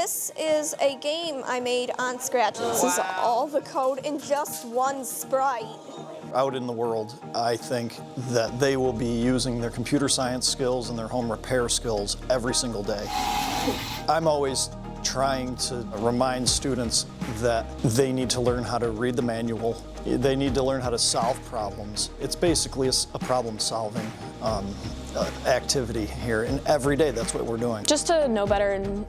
This is a game I made on Scratch. This is all the code in just one sprite. Out in the world, I think that they will be using their computer science skills and their home repair skills every single day. I'm always trying to remind students that they need to learn how to read the manual. They need to learn how to solve problems. It's basically a problem-solving activity here, and every day that's what we're doing. Just to know better and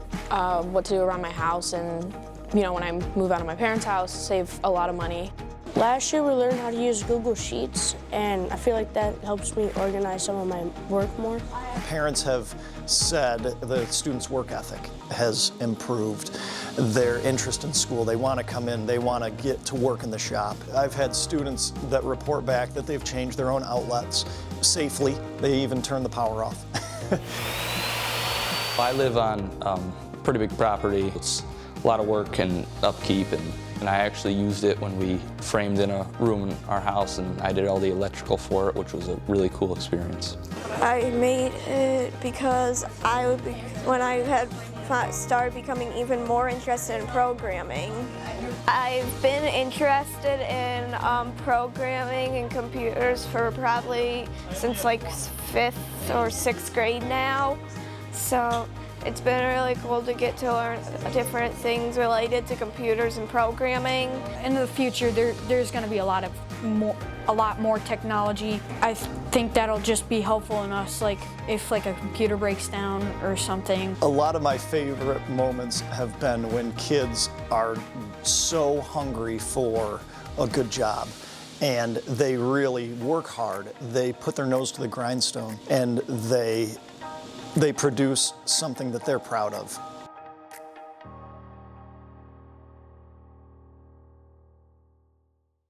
what to do around my house, and when I move out of my parents' house, save a lot of money. Last year we learned how to use Google Sheets, and I feel like that helps me organize some of my work more. Parents have said the students' work ethic has improved, their interest in school. They want to come in, they want to get to work in the shop. I've had students that report back that they've changed their own outlets safely. They even turn the power off. I live on a pretty big property. It's a lot of work and upkeep, and I actually used it when we framed in a room in our house, and I did all the electrical for it, which was a really cool experience. I made it because when I had started becoming even more interested in programming. I've been interested in programming and computers for probably since like 5th or 6th grade now. So it's been really cool to get to learn different things related to computers and programming. In the future, there's going to be a lot more technology. I think that'll just be helpful in us, like if a computer breaks down or something. A lot of my favorite moments have been when kids are so hungry for a good job, and they really work hard. They put their nose to the grindstone, and they produce something that they're proud of.